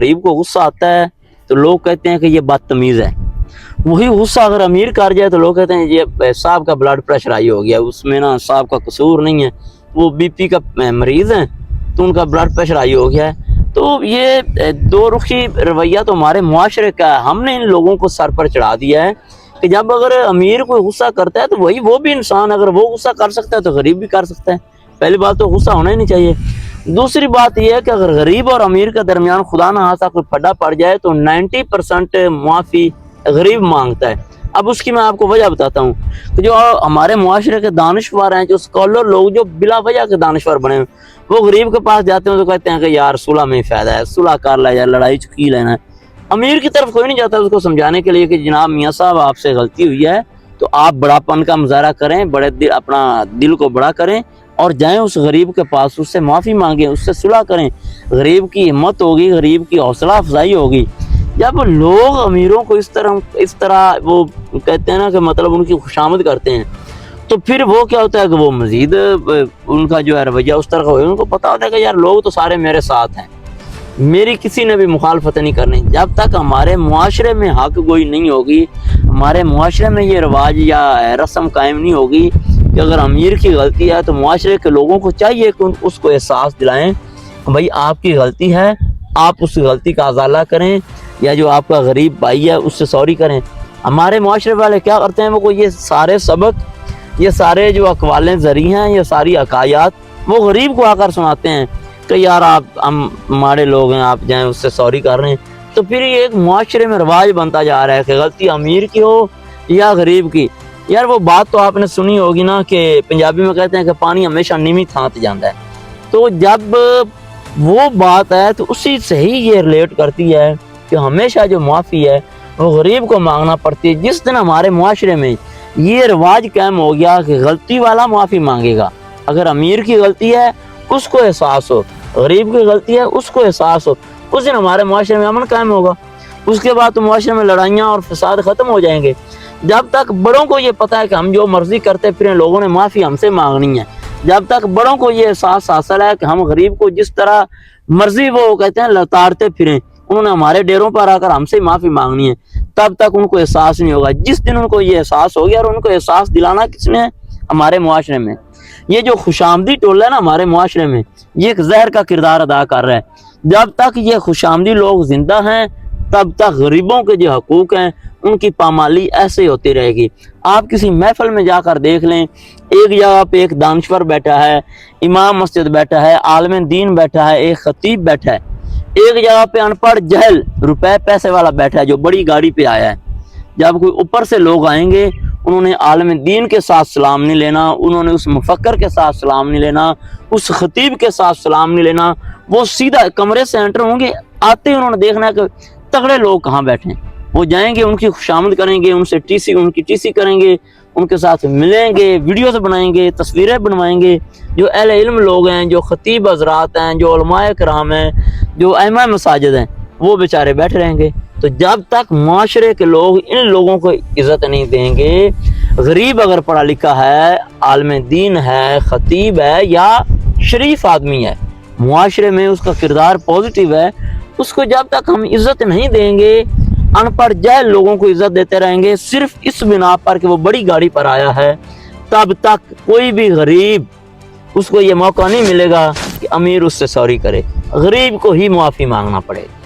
गरीब को गुस्सा आता है तो लोग कहते हैं कि ये बदतमीज़ है। वही गुस्सा अगर अमीर कर जाए तो लोग कहते हैं ये साहब का ब्लड प्रेशर हाई हो गया, उसमें ना साहब का कसूर नहीं है, वो बीपी का मरीज़ हैं तो उनका ब्लड प्रेशर हाई हो गया है। तो ये दो रुखी रवैया तो हमारे मुआशरे का है। हमने इन लोगों को सर पर चढ़ा दिया है कि जब अगर अमीर कोई गुस्सा करता है तो वही वो भी इंसान, अगर वो गुस्सा कर सकता है तो गरीब भी कर सकता है। पहली बात तो गुस्सा होना ही नहीं चाहिए। दूसरी बात यह है कि अगर गरीब और अमीर के दरमियान खुदा ना खास्ता कोई फड्डा पड़ जाए तो 90% मुआफ़ी गरीब मांगता है। अब उसकी मैं आपको वजह बताता हूँ कि जो हमारे मुआशरे के दानिश्वर हैं, जो स्कॉलर लोग जो बिला वजह के दानिश्वर बने हैं, वो गरीब के पास जाते हैं तो कहते हैं कि यार सुलह में फ़ायदा है, सुलह कर ला यार, लड़ाई चुकी लेना है। अमीर की तरफ कोई नहीं जाता उसको समझाने के लिए कि जनाब मियाँ साहब आपसे गलती हुई है तो आप बड़ापन का मुजाहरा करें, अपना दिल को बड़ा करें और जाएं उस गरीब के पास, उससे माफ़ी मांगें, उससे सुलह करें। गरीब की हिम्मत होगी, गरीब की हौसला अफजाई होगी। जब लोग अमीरों को इस तरह वो कहते हैं ना कि मतलब उनकी खुशामद करते हैं तो फिर वो क्या होता है कि वो मज़ीद उनका जो है रवैया उस तरह का हो। उनको पता होता है कि यार लोग तो सारे मेरे साथ हैं, मेरी किसी ने भी मुखालफत नहीं करनी। जब तक हमारे मुआशरे में हक गोई नहीं होगी, हमारे मुआशरे में ये रवाज या रस्म कायम नहीं होगी कि अगर अमीर की गलती है तो मुआशरे के लोगों को चाहिए कि उसको एहसास दिलाएं भाई आपकी गलती है, आप उस गलती का अजाला करें, या जो आपका गरीब भाई है उससे सॉरी करें। हमारे मुआशरे वाले क्या करते हैं, वो ये सारे सबक, ये सारे जो अकवालें ज़री हैं, ये सारी अकायात वो गरीब को आकर सुनाते हैं कि यार आप हम हमारे लोग हैं, आप जाएं उससे सॉरी कर रहे हैं। तो फिर ये एक मुआशरे में रवाज बनता जा रहा है कि गलती अमीर की हो या गरीब की। यार वो बात तो आपने सुनी होगी ना कि पंजाबी में कहते हैं कि पानी हमेशा नीवी थां ते जाता है। तो जब वो बात है तो उसी से ही ये रिलेट करती है कि हमेशा जो माफ़ी है वो गरीब को मांगना पड़ती है। जिस दिन हमारे मुआशरे में ये रिवाज कायम हो गया कि गलती वाला माफ़ी मांगेगा, अगर अमीर की गलती है उसको एहसास हो, गरीब की गलती है उसको एहसास हो, उस दिन हमारे मुआशरे में अमन कायम होगा। उसके बाद तो मुआशरे में लड़ाइयाँ और फसाद ख़त्म हो जाएंगे। जब तक बड़ों को ये पता है कि हम जो मर्जी करते फिर लोगों ने माफ़ी हमसे मांगनी है, जब तक बड़ों को ये एहसास हासिल है कि हम गरीब को जिस तरह मर्जी वो कहते हैं लताड़ते फिरें, उन्होंने हमारे डेरों पर आकर हमसे माफ़ी मांगनी है, तब तक उनको एहसास नहीं होगा। जिस दिन उनको ये एहसास हो गया, और उनको एहसास दिलाना किसने है, हमारे मुआशरे में। ये जो खुशामदी टोला है ना हमारे मुआशरे में, ये एक जहर का किरदार अदा कर रहा है। जब तक ये खुशामदी लोग जिंदा हैं तब तक गरीबों के जो हकूक़ हैं उनकी पामाली ऐसे होती रहेगी। आप किसी महफिल में जाकर देख लें, एक जगह पे एक दानश्वर बैठा है, इमाम मस्जिद बैठा है, आलिम दीन बैठा है, एक खतीब बैठा है, एक जगह पे अनपढ़ जहल रुपए पैसे वाला बैठा है जो बड़ी गाड़ी पे आया है। जब कोई ऊपर से लोग आएंगे, उन्होंने आलिम दीन के साथ सलाम नहीं लेना, उन्होंने उस मुफक्कर के साथ सलाम नहीं लेना, उस खतीब के साथ सलाम नहीं लेना। वो सीधा कमरे से एंटर होंगे, आते ही उन्होंने देखना है कि तगड़े लोग कहाँ बैठे हैं। वो जाएंगे, उनकी खुशामद करेंगे, उनसे उनकी टीसी करेंगे, उनके साथ मिलेंगे, वीडियोस बनाएंगे, तस्वीरें बनवाएंगे। जो अहले इल्म लोग हैं, जो खतीब हजरात हैं, जो उलमाए कराम हैं, जो अइमा मसाजिद हैं, वो बेचारे बैठे रहेंगे। तो जब तक माशरे के लोग इन लोगों को इज्जत नहीं देंगे, गरीब अगर पढ़ा लिखा है, आलिम दीन है, खतीब है या शरीफ आदमी है, मुआशरे में उसका किरदार पॉजिटिव है, उसको जब तक हम इज्जत नहीं देंगे, अनपढ़ जहल लोगों को इज्जत देते रहेंगे सिर्फ इस बिना पर कि वो बड़ी गाड़ी पर आया है, तब तक कोई भी गरीब उसको ये मौका नहीं मिलेगा कि अमीर उससे सॉरी करे। गरीब को ही माफ़ी मांगना पड़ेगा।